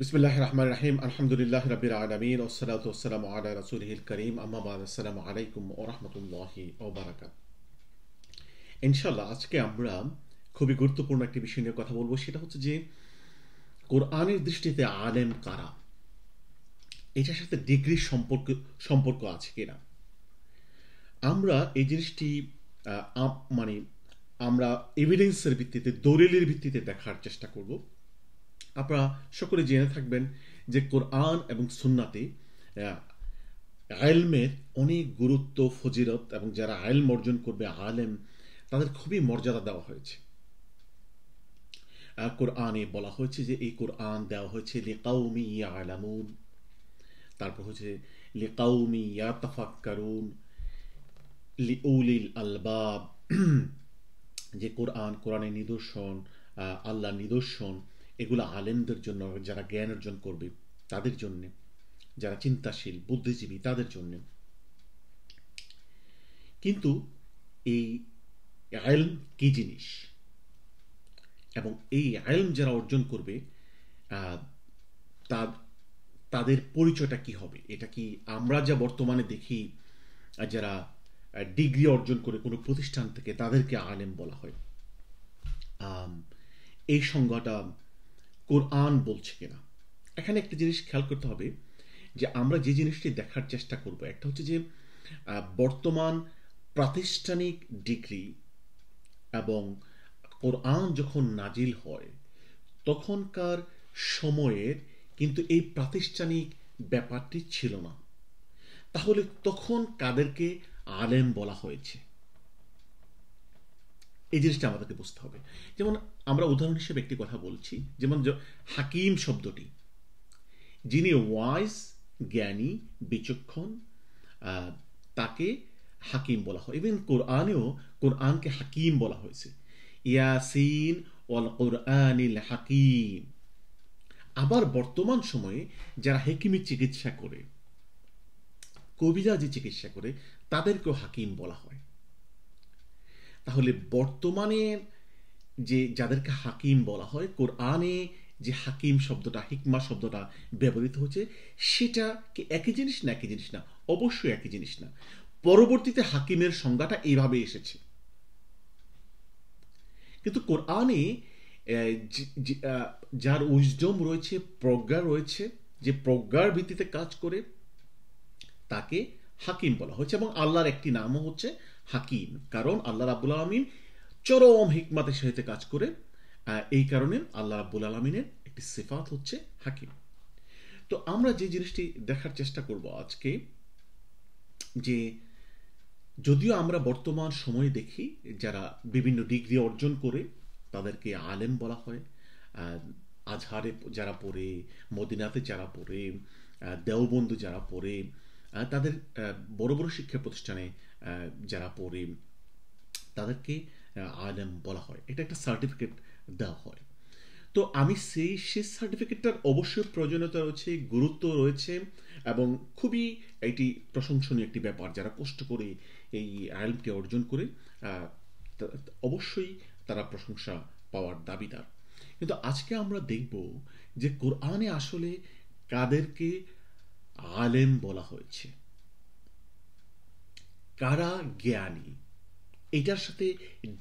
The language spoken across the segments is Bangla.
বিসমিল্লাহির রহমানির রহিম আলহামদুলিল্লাহি রাব্বিল আলামিন ওয়াসসালাতু ওয়াসসালামু আলা রাসূলিহিল কারীম আম্মা বাদ আসসালামু আলাইকুম ওয়া রাহমাতুল্লাহি ওয়া বারাকাতুহু। ইনশাআল্লাহ আজকে আমরা খুবই গুরুত্বপূর্ণ একটি বিষয় নিয়ে কথা বলবো, সেটা হচ্ছে যে কোরআনের দৃষ্টিতে আলেম কারা, এটার সাথে ডিগ্রির সম্পর্ক আছে কিনা। আমরা এই জিনিসটি মানে আমরা এভিডেন্সের ভিত্তিতে, দলিলের ভিত্তিতে দেখার চেষ্টা করব। আপনারা সকলে জেনে থাকবেন যে কোরআন এবং সুন্নাতে ইলমের অনেক গুরুত্ব, ফজিলত, এবং যারা ইলম অর্জন করবে, আলেম, তাদের খুবই মর্যাদা দেওয়া হয়েছে। কোরআনে বলা হয়েছে যে এই কোরআন দেওয়া হয়েছে লিকাউমি ইয়ালামুন, তারপর হচ্ছে লিকাউমি ইয়াতাফাক্কারুন, লিউলিল আলবাব, যে কোরআনের নিদর্শন, আল্লাহর নিদর্শন, এগুলো আলেমদের জন্য, যারা জ্ঞান অর্জন করবে তাদের জন্য, যারা চিন্তাশীল বুদ্ধিজীবী তাদের জন্য। কিন্তু এই ইলম কি জিনিস এবং এই ইলম যারা অর্জন করবে তাদের পরিচয়টা কি হবে, এটা কি আমরা যা বর্তমানে দেখি যারা ডিগ্রি অর্জন করে কোনো প্রতিষ্ঠান থেকে, তাদেরকে আলেম বলা হয়, এই সংজ্ঞাটা কোরআন বলছে কিনা। এখানে একটা জিনিস খেয়াল করতে হবে যে আমরা যে জিনিসটি দেখার চেষ্টা করব, একটা হচ্ছে যে বর্তমান প্রাতিষ্ঠানিক ডিগ্রি এবং কোরআন যখন নাজিল হয় তখনকার সময়ের কিন্তু এই প্রাতিষ্ঠানিক ব্যাপারটি ছিল না। তাহলে তখন কাদেরকে আলেম বলা হয়েছে, এই জিনিসটা আমাদেরকে বুঝতে হবে। যেমন আমরা উদাহরণ হিসেবে একটি কথা বলছি, যেমন হাকিম শব্দটি, যিনি ওয়াইজ, জ্ঞানী, বিচক্ষণ, তাকে হাকিম বলা হয়। ইভেন কোরআনেও কোরআনকে হাকিম বলা হয়েছে, ইয়াসিন ওয়াল কোরআনিল হাকিম। আবার বর্তমান সময়ে যারা হেকিমি চিকিৎসা করে, কবিরাজি চিকিৎসা করে, তাদেরকেও হাকিম বলা হয়। তাহলে বর্তমানে যে যাদেরকে হাকিম বলা হয়, কোরআনে যে হাকিম শব্দটা, হিকমা শব্দটা ব্যবহৃত হচ্ছে, সেটা কি একই জিনিস না? একই জিনিস না, অবশ্যই একই জিনিস না। পরবর্তীতে হাকিমের সংজ্ঞাটা এইভাবে এসেছে, কিন্তু কোরআনে যার উইজডম রয়েছে, প্রজ্ঞা রয়েছে, যে প্রজ্ঞার ভিত্তিতে কাজ করে, তাকে হাকিম বলা হয়েছে। এবং আল্লাহর একটি নামও হচ্ছে হাকিম, কারণ আল্লাহ রাব্বুল আলামিন চরম হিকমাতের সাথে কাজ করে। এই কারণে আল্লাহ রাব্বুল আলামিনের একটি সিফাত হচ্ছে হাকিম। তো আমরা যে জিনিসটি দেখার চেষ্টা করব আজকে, যে যদিও আমরা বর্তমান সময়ে দেখি যারা বিভিন্ন ডিগ্রি অর্জন করে তাদেরকে আলেম বলা হয়, আজহারে যারা পড়ে, মদিনাতে যারা পড়ে, দেওবন্দ যারা পড়ে, তাদের বড় বড় শিক্ষা প্রতিষ্ঠানে যারা পড়ে, তাদেরকে আলেম বলা হয়। এটা একটা সার্টিফিকেট দেওয়া হয়। তো আমি সেই সার্টিফিকেটটার অবশ্যই প্রয়োজনীয়তা রয়েছে, গুরুত্ব রয়েছে, এবং খুবই এটি প্রশংসনীয় একটি ব্যাপার। যারা কষ্ট করে এই আইএলকে অর্জন করে, অবশ্যই তারা প্রশংসা পাওয়ার দাবিদার। কিন্তু আজকে আমরা দেখব যে কোরআনে আসলে কাদেরকে আলেম বলা হয়েছে, কারা জ্ঞানী, এটার সাথে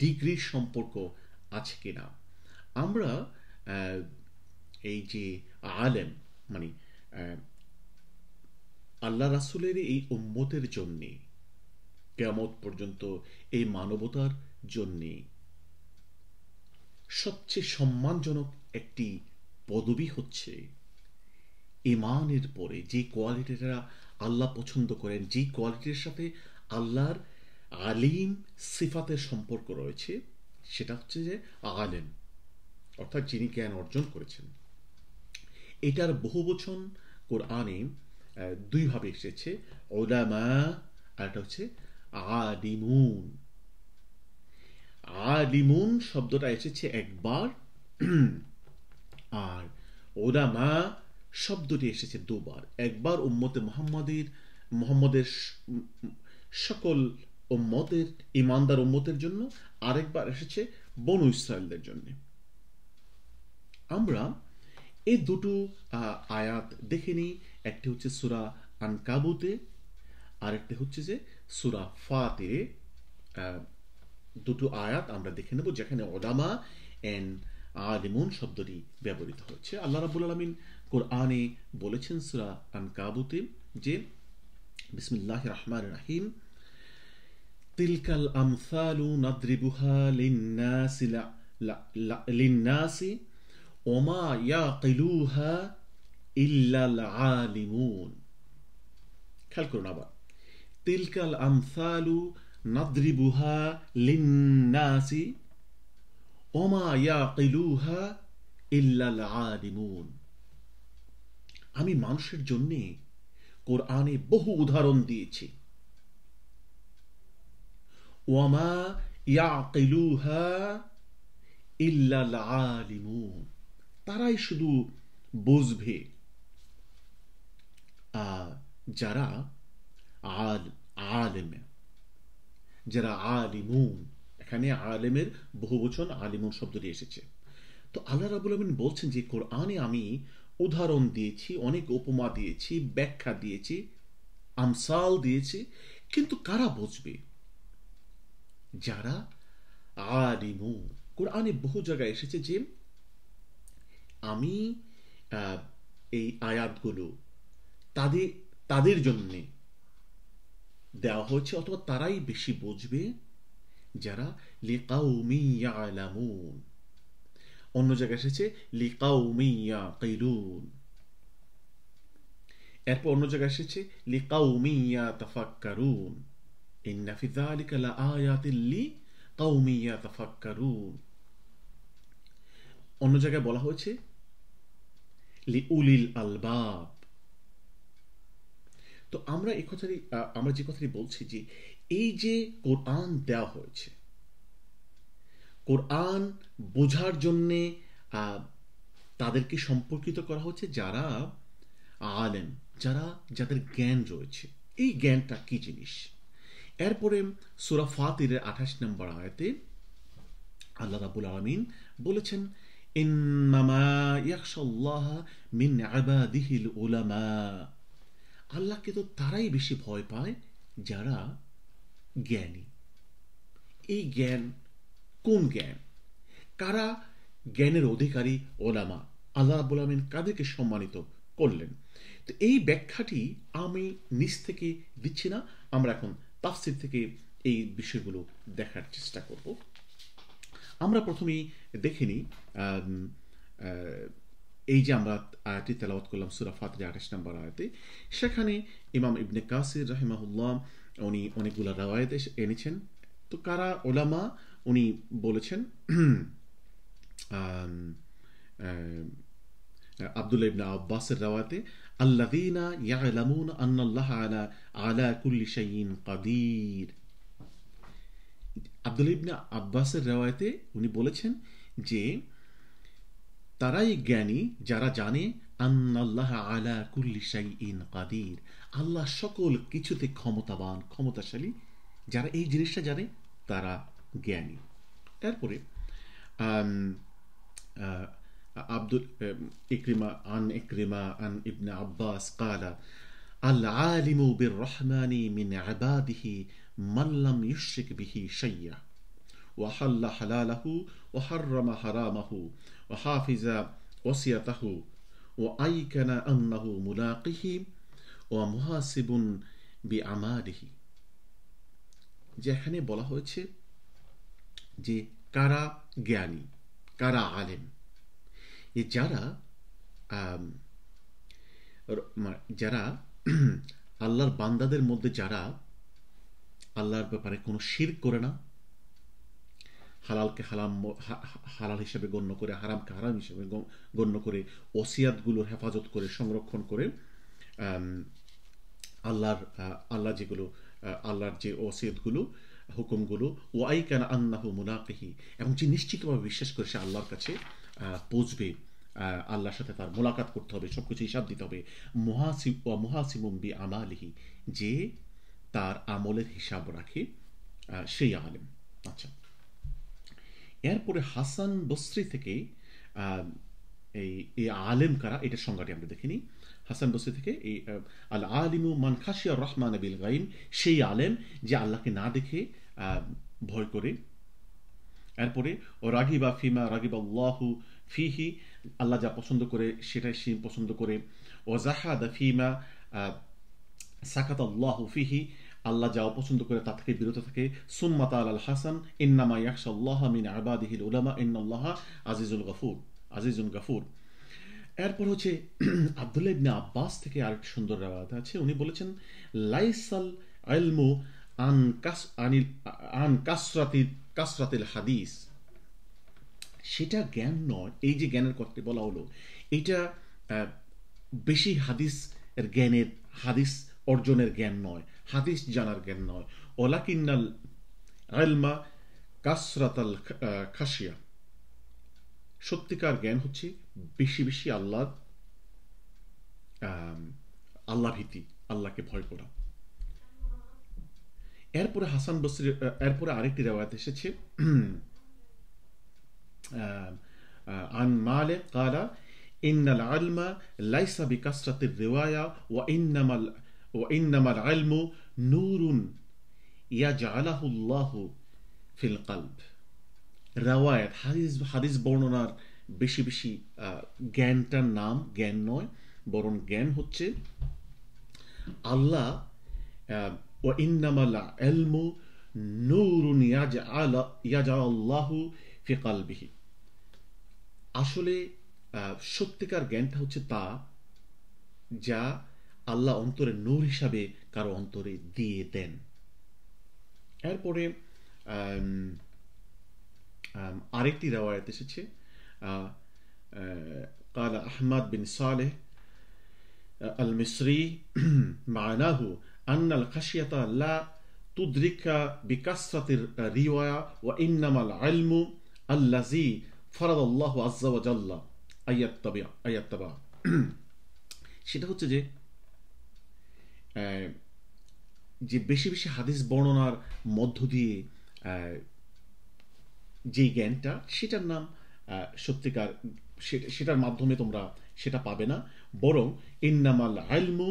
ডিগ্রির সম্পর্ক আছে কিনা। আমরা এই যে আলেম, মানে আল্লাহ রাসূলের এই উম্মতের জন্যে, কিয়ামত পর্যন্ত এই মানবতার জন্যে সবচেয়ে সম্মানজনক একটি পদবি হচ্ছে ঈমানের পরে যে কোয়ালিটিটা আল্লাহ পছন্দ করেন, যে কোয়ালিটির সাথে আল্লাহর আলিম সিফাতের সম্পর্ক রয়েছে, সেটা হচ্ছে যে আলেম, অর্থাৎ যিনি জ্ঞান অর্জন করেছেন। এটার বহুবচন কোরআনে দুইভাবে এসেছে, উলামা আর একটা হচ্ছে আলিমুন। আলিমুন শব্দটা এসেছে একবার, আর উলামা শব্দটি এসেছে দুবার। একবার উম্মতে মুহাম্মদের সকল উম্মতের, ইমানদার উম্মতের জন্য, আরেকবার এসেছে বনু ইসরাইলদের জন্য। আমরা এই দুটো আয়াত দেখে নিই। একটি হচ্ছে সূরা আনকাবুতে, আরেকটি হচ্ছে যে সূরা ফাতিরে। দুটো আয়াত আমরা দেখে নেব যেখানে ওলামা এন্ড আলিমুন শব্দটি ব্যবহৃত হচ্ছে। আল্লাহ রাব্বুল আলামিন কোরআনে বলেছেন সূরা আনকাবুতে যে বিসমিল্লাহির রহমানির রহিম, তিলকাল আমসালু নাদরিবুহা লিন্নাসি ওমা ইয়াকিলুহা ইল্লাল আলিমুন। খেয়াল করুন আবার, তিলকাল আমসালু নাদরিবুহা লিন্নাসি ওমা ইয়াকিলুহা ইল্লাল আলিমুন। আমি মানুষের জন্য কোরআনে বহু উদাহরণ দিয়েছি, ওয়ামা ইয়াকিলুহা ইল্লাল আলিমুন, তারাই শুধু বুঝবে যারা আলেম, যারা আলিমুন। এখানে আলেমের বহুবচন আলিমুন শব্দটি এসেছে। তো আল্লাহ রাব্বুল আলামিন বলছেন যে কোরআনে আমি উদাহরণ দিয়েছি, অনেক উপমা দিয়েছি, ব্যাখ্যা দিয়েছি, আমসাল দিয়েছি, কিন্তু কারা বুঝবে? যারা আলিমুন। কোরআনে বহু জায়গায় এসেছে যে আমি এই আয়াতগুলো তাদের জন্য দেওয়া হয়েছে, অথবা তারাই বেশি বুঝবে যারা লিকাউমি ইয়ালামুন। অন্য জায়গায় এসেছে লিকাউমি ইয়াকিলুন। এরপর অন্য জায়গায় এসেছে লিকাউমি ইয়াতাফাক্কারুন, ইন্না ফি যালিকা লাআয়াতিন লিকাউমি ইয়াতাফাক্কারুন। অন্য জায়গায় বলা হয়েছে লিউলিল আলবাব। তো আমরা যে কথাটি বলছি যে এই যে কোরআন দেওয়া হয়েছে, কোরআন বোঝার জন্যে তাদেরকে সম্পর্কিত করা হচ্ছে যারা আলেম, যাদের জ্ঞান রয়েছে। এই জ্ঞানটা কি জিনিস? এরপরে সূরা ফাতিরের 28 নম্বর আয়াতে আল্লাহ রাব্বুল আলামিন বলেছেন, ইন্নামা ইয়াখশাল্লাহা মিন ইবাদিহিল উলামা। আল্লাহকে তো তারাই বেশি ভয় পায় যারা জ্ঞানী। এই জ্ঞান কোন জ্ঞান? কারা জ্ঞানের অধিকারী? ওলামা। আল্লাহ রাব্বুল আলামিন কাদেরকে সম্মানিত করলেন? তো এই ব্যাখ্যাটি আমি নিজ থেকে দিচ্ছি না, আমরা এখন তাফসীর থেকে এই বিষয়গুলো দেখার চেষ্টা করব। আমরা প্রথমেই দেখে নিই, এই যে আমরা আয়াতটি তেলাওয়াত করলাম সূরা ফাতিরের 28 নম্বর আয়াতে, সেখানে ইমাম ইবনে কাসির রাহিমাহুল্লাহ উনি অনেকগুলো রাওয়ায়াত এনেছেন। তো কারা ওলামা? উনি বলেছেন আব্দুল্লাহ ইবনে আব্বাসের রাওয়ায়াতে, আল্লাযীনা ইয়ালামুনা আন্নাল্লাহা আলা কুল্লি শাইইন কাদির। আব্দুল্লাহ ইবনে আব্বাসের রাওয়ায়াতে উনি বলেছেন যে তারাই জ্ঞানী যারা জানে আন্নাল্লাহা আলা কুল্লি শাইইন কাদির, আল্লাহ সকল কিছুতে ক্ষমতাবান, ক্ষমতাশালী। যারা এই জিনিসটা জানে তারা জ্ঞানী। তারপরে ইকরিমা আন ইবনে আব্বাস ক্বালা আল আলিমু বির রহমানি মিন ইবাদিহি মান লাম ইউশরিক বিহি শাইয়া ওয়া হাল্লা হালালাহু ওয়া হাররামা হারামাহু ওয়া হাফিজা ওয়াসিয়াতাহু ওয়া আইকানা আন্নাহু মুলাকিহি ওয়া মুহাসিবুন বিআমালিহি। যেখানে বলা হয়েছে যে কারা জ্ঞানী, কারা আলেম, যারা আল্লাহর বান্দাদের মধ্যে যারা আল্লাহর ব্যাপারে কোনো শিরক করে না, হালালকে হালাল হিসেবে গণ্য করে, হারামকে হারাম হিসেবে গণ্য করে, ওসিয়াতগুলোর হেফাজত করে, সংরক্ষণ করে, আল্লাহর যে ওসিয়তগুলো, হুকুমগুলো, ওয়াইকানা আন্নাহু মুলাকিহি, এবং যে নিশ্চিতভাবে বিশ্বাস করে সে আল্লাহর কাছে পৌঁছবে, আল্লাহর সাথে তার মোলাকাত করতে হবে, সবকিছু হিসাব দিতে হবে। মুহাসিবুম বিআমালিহি, যে তার আমলের হিসাব রাখে, সেই আলেম। আচ্ছা, এরপরে হাসান বসরি থেকে এই আলেম কারা, এটার সংজ্ঞাটি আমরা দেখিনি হাসান বসরি থেকে। এই আল আলিমু মান খাশিয়ার রহমান বিল গাইম, সেই আলেম যে আল্লাহকে না দেখে ভয় করে। এরপরে ও রাগিবা ফিমা রাগিবা আল্লাহু ফিহি, আল্লাহ যা পছন্দ করে সেটাই সে পছন্দ করে। ও জাহাদা ফিমা সাকাত আল্লাহু ফিহি, আল্লাহ যা অপছন্দ করে তা থেকে বিরত থাকে। সুম্মা তাআলা আল হাসান ইন্নামা ইয়াখশাল্লাহ মিন ইবাদিহিল উলামা ইন্নাল্লাহা আজিজুল গাফুর। এরপর হচ্ছে আব্দুল্লাহ ইবনে আব্বাস থেকে আরেকটি সুন্দর রাওয়ায়াত আছে। উনি বলেছেন লাইসাল ইলমু আন কাসরাতিল হাদিস, সেটা জ্ঞান নয়। এই যে জ্ঞানের কথা বলা হলো, এটা বেশি হাদিস এর জ্ঞানের, হাদিস অর্জনের জ্ঞান নয়, হাদিস জানার জ্ঞান নয়। ওয়ালাকিন্নাল ইলমা কাসরাতাল খাশিয়া, সত্যিকার জ্ঞান হচ্ছে বেশি বেশি আল্লাহ ভীতি, আল্লাহকে ভয় করা। এরপরে হাসান বসরি, এরপরে আরেকটি রিওয়ায়াত এসেছে আন মালিক قال ان العلم ليس بكثرة الرواية وانما العلم نور يجعله الله في القلب। রিওয়ায়াত হাদিস বর্ণনার বেশি বেশি জ্ঞানটার নাম জ্ঞান নয়, বরং জ্ঞান হচ্ছে আল্লাহ وإنما العلم نور يجعل الله في قلبه। আসলে সত্যিকার জ্ঞানটা হচ্ছে তা যা আল্লাহ অন্তরে নূর হিসাবে কারো অন্তরে দিয়ে দেন। এরপরে আরেকটি রিওয়ায়াত এসেছে قال أحمد بن صالح المصري معناه أن الخشية لا تدرك بكثرة الرواية وإنما العلم الذي فرض الله عز وجل أن يتبع। সেটা হচ্ছে যে বেশি বেশি হাদিস বর্ণনার মধ্য দিয়ে যে জ্ঞানটা, সেটার নাম সত্যিকার, সেটার মাধ্যমে তোমরা সেটা পাবে না, বরং ইন্নামাল ইলমু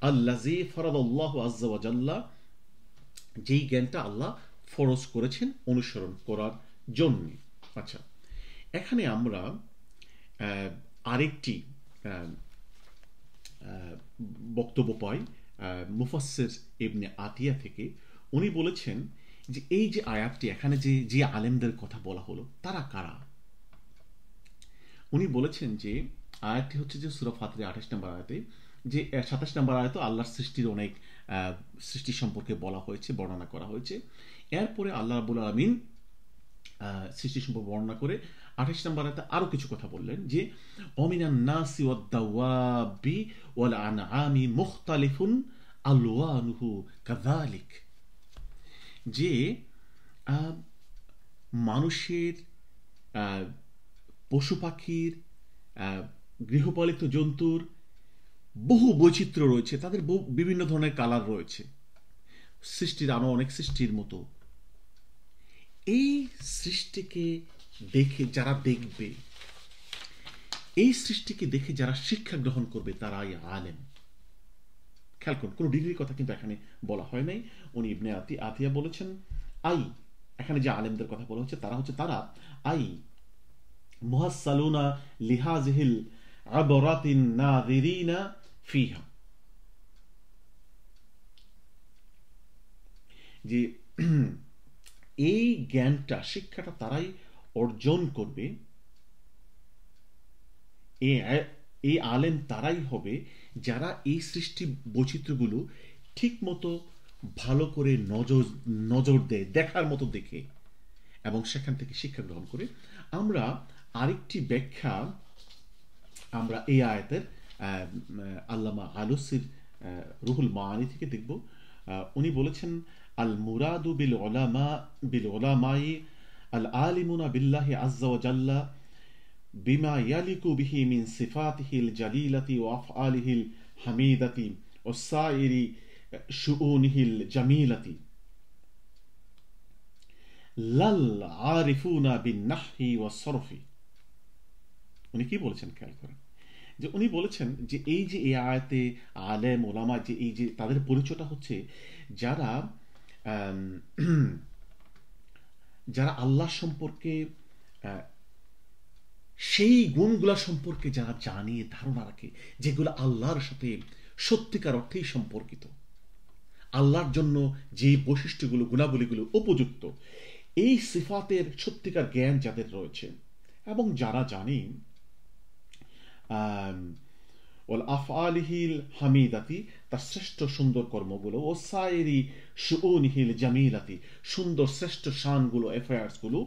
আল্লাযী ফারাদাল্লাহু আযজা ওয়া জাল্লা, যেই জ্ঞানটা আল্লাহ ফরজ করেছেন অনুসরণ করার জন্য। আচ্ছা, এখানে আমরা আরেকটি বক্তব্য পাই মুফাসসির ইবনে আতিয়া থেকে। উনি বলেছেন যে এই যে আয়াতটি, এখানে যে আলেমদের কথা বলা হলো তারা কারা। উনি বলেছেন যে আয়াতটি হচ্ছে যে সূরা ফাতিরের 28 নম্বর আয়াতে, যে 27 নম্বর আয়াতে আল্লাহর সৃষ্টির অনেক সৃষ্টি সম্পর্কে বলা হয়েছে, বর্ণনা করা হয়েছে। এরপরে আল্লাহ রাব্বুল আলামিন সৃষ্টি সম্পর্কে বর্ণনা করে 28 নম্বর আয়াতে আরো কিছু কথা বললেন যে অমিনান নাসি ওয়াদ দাওয়াবি ওয়াল আনআমি মুখতালিফুন আলওয়ানুহু কাযালিক, যে মানুষের, পশু পাখির, গৃহপালিত জন্তুর বহু বৈচিত্র্য রয়েছে, তাদের বিভিন্ন ধরনের কালার রয়েছে, সৃষ্টির আরো অনেক সৃষ্টির মতো। এই সৃষ্টিকে দেখে যারা দেখবে, এই সৃষ্টিকে দেখে যারা শিক্ষা গ্রহণ করবে, তারাই আলেম। খেয়াল করুন, কোন ডিগ্রির কথা কিন্তু এখানে বলা হয় নাই। উনি ইবনে আতিয়া বলেছেন এখানে যে আলেমদের কথা বলা হচ্ছে তারা হচ্ছে মুহাসসালুনা লিহাযিহিল আবরাতিন নাযিরিনা ফিহা, যে এই জ্ঞানটা, শিক্ষাটা তারাই অর্জন করবে, এই আলেম তারাই হবে যারা এই সৃষ্টি বৈচিত্র্যগুলো ঠিক মতো ভালো করে নজর দেয়, দেখার মতো দেখে এবং সেখান থেকে শিক্ষা গ্রহণ করে। আমরা আরেকটি ব্যাখ্যা আমরা এই আয়াতের আল্লামা আলুসির রুহুল মাআনি থেকে দেখব। উনি বলেছেন আল মুরাদু বিল উলামাই আল আলিমুনা বিল্লাহি আযজা ওয়া জাল্লা বিমা ইয়ালিকু বিহি মিন সিফাতিহিল জালিলাতি ওয়া আফআলিহিল হামিদাতি ওয়া সাইরি শুউনিহিল জামিলাতি লাল আরিফুনা বিন নাহহি ওয়া সরফি। উনি কি বলেছেন খেয়াল করেন, যে উনি বলেছেন যে এই যে এই আয়াতে আলেম ওলামা যে এই যে তাদের পরিচয়টা হচ্ছে যারা আম, যারা আল্লাহ সম্পর্কে আহ, সেই গুণগুলা সম্পর্কে যারা জানে, ধারণা রাখে, যেগুলো আল্লাহর সাথে সত্যিকার অর্থেই সম্পর্কিত, আল্লাহর জন্য যে বৈশিষ্ট্যগুলো গুণাবলীগুলো উপযুক্ত, এই সিফাতের সত্যিকার জ্ঞান যাদের রয়েছে, এবং যারা জানেন ওল আফআলিহিল হামিদাতি, তার শ্রেষ্ঠ সুন্দর কর্মগুলো, ও সাইরি শুউনিহিল জামিলাতি, সুন্দর শ্রেষ্ঠ শানগুলো, অ্যাফেয়ার্সগুলো,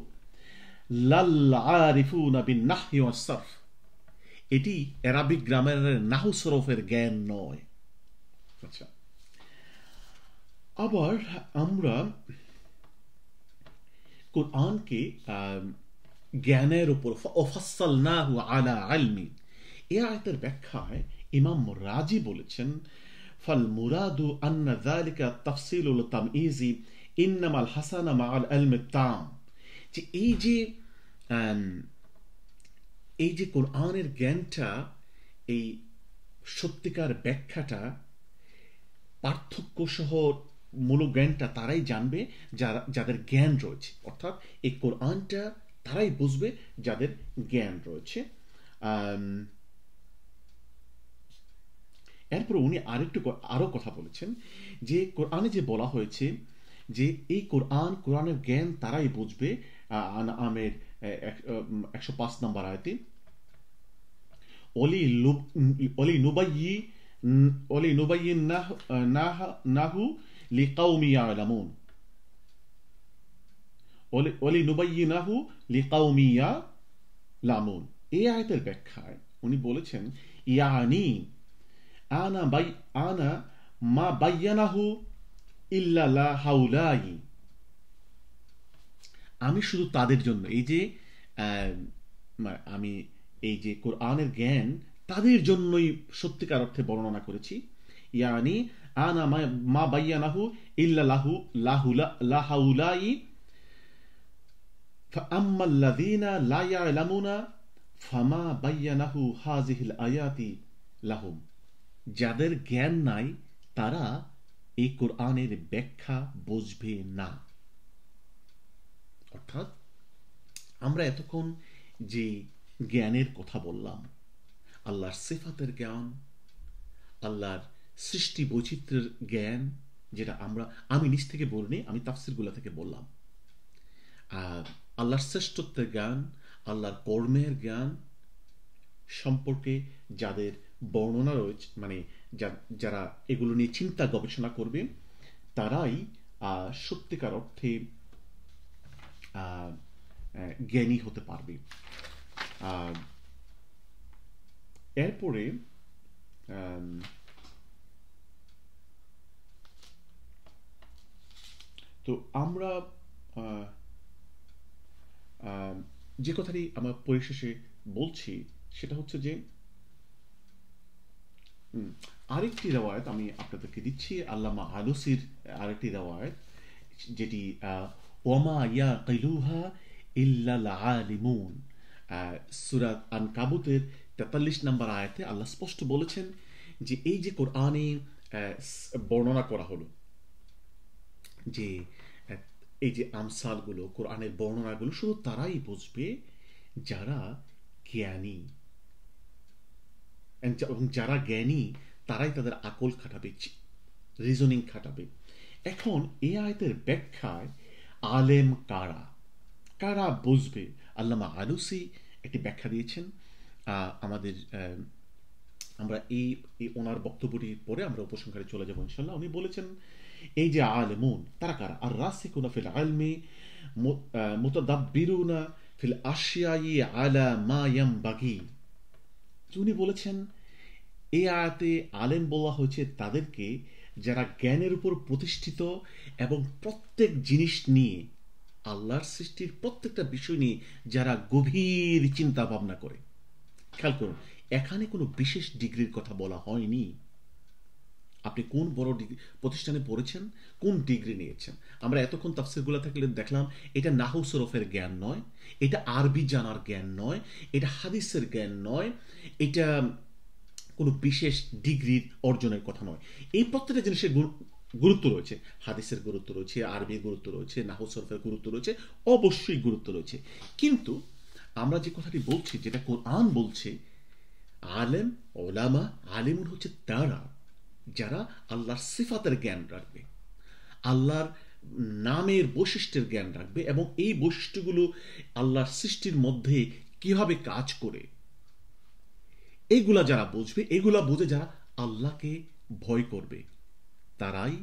লাল আরিফুনা বিন নাহয়ি ওয়াস সারফ, এটি অ্যারাবিক গ্রামারের নাহু সরফের জ্ঞান নয়। আচ্ছা, আবার আমরা কোরআনকে জ্ঞানের উপর ওয়াফাসসালনাহু আলা ইলমি, এই আয়াতের ব্যাখ্যায় ইমাম রাজি বলেছেন ফাল মুরাদু আন্না যালিকা তাফসিলুল তামইজি ইন্নামাল হাসানা মাআল ইলমি তাম, যে এই যে কোরআনের জ্ঞানটা, এই সত্যিকার ব্যাখ্যাটা, পার্থক্য সহ মূল জ্ঞানটা তারাই জানবে যাদের জ্ঞান রয়েছে, অর্থাৎ এই কোরআনটা তারাই বুঝবে যাদের জ্ঞান রয়েছে। এরপর উনি আরো কথা বলেছেন যে কোরআনে যে বলা হয়েছে যে এই কোরআনের জ্ঞান তারাই বুঝবে, আমের 105 নম্বর আয়াতে, অলি নুবাইয়িন নাহু লিকাউমি ইয়ালামুন, অলি নুবাইয়িনাহু লিকাউমি ইয়ালামুন। এই আয়াতের ব্যাখ্যায় উনি বলেছেন ইয়ানি আনা মা বাইয়ানাহু ইল্লা লা হাউলাই, আমি শুধু তাদের জন্য এই যে আমি এই যে কোরআনের জ্ঞান তাদের জন্যই সত্যিকার অর্থে বর্ণনা করেছি। ইয়ানি আনা মা বাইয়ানাহু ইল্লা লা হাউলাই ফাআম্মাল্লাযীনা লা ইয়ালামুনা ফামা বাইয়ানাহু হাযিহিল আয়াতি লাহুম, যাদের জ্ঞান নাই তারা এই কোরআনের ব্যাখ্যা বুঝবে না। অর্থাৎ আমরা এতক্ষণ যে জ্ঞানের কথা বললাম, আল্লাহর সিফাতের জ্ঞান, আল্লাহর সৃষ্টি বৈচিত্র্যের জ্ঞান, যেটা আমি নিজ থেকে বলিনি, আমি তাফসিরগুলো থেকে বললাম, আর আল্লাহর শ্রেষ্ঠত্বের জ্ঞান, আল্লাহর কর্মের জ্ঞান সম্পর্কে যাদের বর্ণনা রয়েছে, মানে যারা এগুলো নিয়ে চিন্তা গবেষণা করবে, তারাই সত্যিকার অর্থে জ্ঞানী হতে পারবে। এরপরে তো আমরা যে কথাটি আমরা পরিশেষে বলছি সেটা হচ্ছে যে আরেকটি রিওয়ায়াত আমি আপনাদেরকে দিচ্ছি, আল্লামা আলুসির আরেকটি রিওয়ায়াত, যেটি ওয়ামা ইয়াকিলুহা ইল্লাল আলিমুন, সূরা আনকাবুতের 43 নম্বর আয়াতে আল্লাহ স্পষ্ট বলেছেন যে এই যে কোরআনে বর্ণনা করা হলো, যে এই যে আমসালগুলো, কোরআনের বর্ণনাগুলো শুধু তারাই বুঝবে যারা জ্ঞানী, এবং যারা জ্ঞানী তারাই তাদের আকল খাটাবে, রিজনিং খাটাবে। এখন এই আয়াতের ব্যাখ্যায় আলেম কারা বুঝবে, আল্লামা আলুসি একটি ব্যাখ্যা দিয়েছেন। আমরা এই ওনার বক্তব্যটি পরে আমরা উপসংহারে চলে যাবো ইনশাল্লাহ। উনি বলেছেন এই যে আলেমুন তারা কারা, আর রাসিকুনা ফিল ইলমি মুতাদাব্বিরুনা ফিল আশিয়াই আলা মা ইয়ামবাগি। উনি বলেছেন এই আয়াতে আলেম বলা হয়েছে তাদেরকে যারা জ্ঞানের উপর প্রতিষ্ঠিত এবং প্রত্যেক জিনিস নিয়ে, আল্লাহর সৃষ্টির প্রত্যেকটা বিষয় নিয়ে যারা গভীর চিন্তা ভাবনা করে। খেয়াল করুন, এখানে কোনো বিশেষ ডিগ্রির কথা বলা হয়নি, আপনি কোন বড় প্রতিষ্ঠানে পড়েছেন, কোন ডিগ্রি নিয়েছেন। আমরা এতক্ষণ তাফসিরগুলো থাকলে দেখলাম এটা নাহু সরফের জ্ঞান নয়, এটা আরবি জানার জ্ঞান নয়, এটা হাদিসের জ্ঞান নয়, এটা কোনো বিশেষ ডিগ্রি অর্জনের কথা নয়। এই প্রত্যেকটা জিনিসের গুরুত্ব রয়েছে, হাদিসের গুরুত্ব রয়েছে, আরবির গুরুত্ব রয়েছে, নাহু সরফের গুরুত্ব রয়েছে, অবশ্যই গুরুত্ব রয়েছে। কিন্তু আমরা যে কথাটি বলছি, যেটা কোরআন বলছে, আলেম ওলামা, আলিমুন হচ্ছে তারা যারা আল্লাহর সিফাতের জ্ঞান রাখবে, আল্লাহর নামের বৈশিষ্ট্যের জ্ঞান রাখবে, এবং এই বৈশিষ্ট্যগুলো আল্লাহর সৃষ্টির মধ্যে কিভাবে কাজ করে এইগুলা যারা বুঝবে, এগুলা বুঝে যারা আল্লাহকে ভয় করবে, তারাই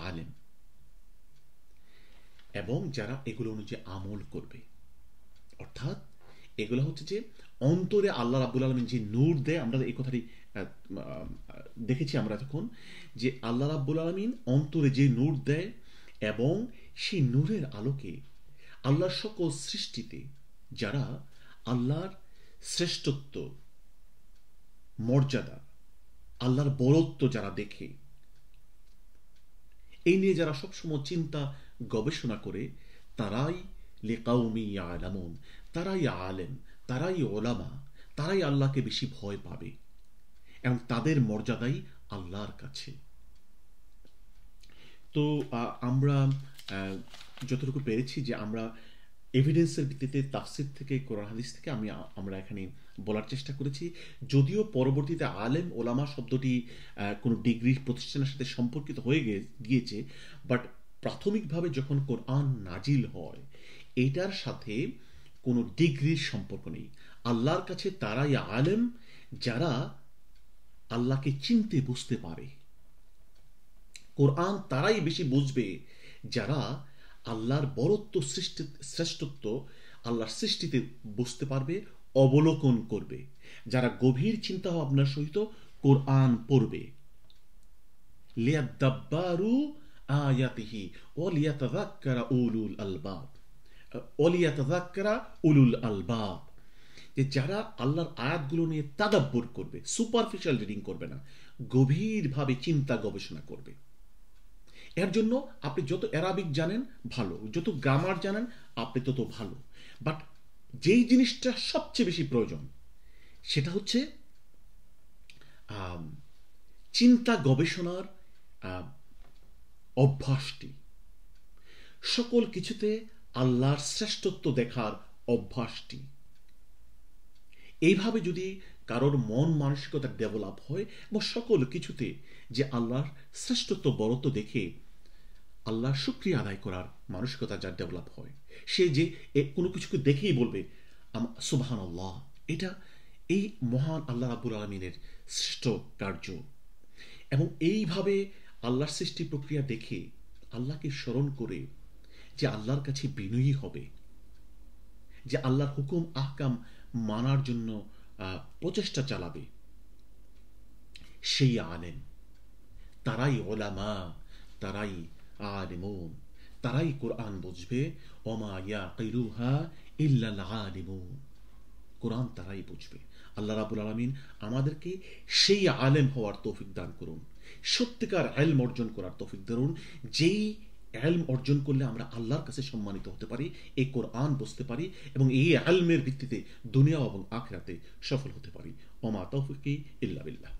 আলেম, এবং যারা এগুলো অনুযায়ী আমল করবে। অর্থাৎ এগুলো হচ্ছে যে অন্তরে আল্লাহ রাব্বুল আলামিন যে নূর দেয়, আমরা এই কথাটি দেখেছি আমরা এতক্ষণ, যে আল্লাহ রাব্বুল আলামিন অন্তরে যে নূর দেয়, এবং সেই নূরের আলোকে আল্লাহর সকল সৃষ্টিতে যারা আল্লাহর শ্রেষ্ঠত্ব, মর্যাদা, আল্লাহর বরত্ব যারা দেখে, এই নিয়ে যারা সবসময় চিন্তা গবেষণা করে, তারাই লিকাউমি ইয়ালামুন, তারাই আলেম, তারাই ওলামা, তারাই আল্লাহকে বেশি ভয় পাবে, এবং তাদের মর্যাদাই আল্লাহর কাছে। তো আমরা যতটুকু পেরেছি যে আমরা এভিডেন্সের ভিত্তিতে তাফসির থেকে, কোরআন হাদিস থেকে আমরা এখানে বলার চেষ্টা করেছি। যদিও পরবর্তীতে আলেম ওলামা শব্দটি কোনো ডিগ্রি প্রতিষ্ঠানের সাথে সম্পর্কিত হয়ে গিয়েছে, বাট প্রাথমিকভাবে যখন কোরআন নাজিল হয়, এটার সাথে কোনো ডিগ্রির সম্পর্ক নেই। আল্লাহর কাছে তারাই আলেম যারা আল্লাহকে চিনতে বুঝতে পারে। কোরআন তারাই বেশি বুঝবে যারা আল্লাহর বরত্ব, শ্রেষ্ঠত্ব, আল্লাহর সৃষ্টিতে বুঝতে পারবে, অবলোকন করবে, যারা গভীর চিন্তা ভাবনার সহিত কোরআন পড়বে। লিয়াদাব্বারু আয়াতিহি ওয়া লিয়াতাযাক্কারা উলুল আলবাব, ওয়া লিয়াতাযাক্কারা উলুল আলবাব, যে যারা আল্লাহর আয়াতগুলো নিয়ে তাদাব্বুর করবে, সুপারফিশিয়াল রিডিং করবে না, গভীরভাবে চিন্তা গবেষণা করবে। এর জন্য আপনি যত অ্যারাবিক জানেন ভালো, যত গ্রামার জানেন আপনি তত ভালো, বাট যেই জিনিসটা সবচেয়ে বেশি প্রয়োজন সেটা হচ্ছে চিন্তা গবেষণার অভ্যাসটি, সকল কিছুতে আল্লাহর শ্রেষ্ঠত্ব দেখার অভ্যাসটি। এইভাবে যদি কারোর মন মানসিকতা ডেভেলপ হয়, এবং সকল কিছুতে যে আল্লাহর শ্রেষ্ঠত্ব, বরত্ব দেখে আল্লাহর শুকরিয়া আদায় করার মানসিকতা যার ডেভেলপ হয়, সে যে কোনো কিছুকে দেখেই বলবে সুবহানাল্লাহ, এটা এই মহান আল্লাহ রাব্বুল আলামিনের শ্রেষ্ঠ কার্য। এবং এইভাবে আল্লাহর সৃষ্টি প্রক্রিয়া দেখে আল্লাহকে স্মরণ করে যে আল্লাহর কাছে বিনয়ী হবে, যে আল্লাহর হুকুম আহকাম মানার জন্য প্রচেষ্টা চালাবে, সেই আলেম, তারাই ওলামা, তারাই আলিমুন, তারাই কোরআন বুঝবে। ওমা ইয়াকিলুহা ইল্লাল আলিমুন, কোরআন তারাই বুঝবে। আল্লাহ রাব্বুল আলামিন আমাদেরকে সেই আলেম হওয়ার তৌফিক দান করুন, সত্যিকার ইলম অর্জন করার তৌফিক দান, যেই ইলম অর্জন করলে আমরা আল্লাহর কাছে সম্মানিত হতে পারি, এই কোরআন বুঝতে পারি, এবং এই ইলমের ভিত্তিতে দুনিয়া এবং আখিরাতে সফল হতে পারি। ওমা তাওফিকি ইল্লা বিল্লাহ।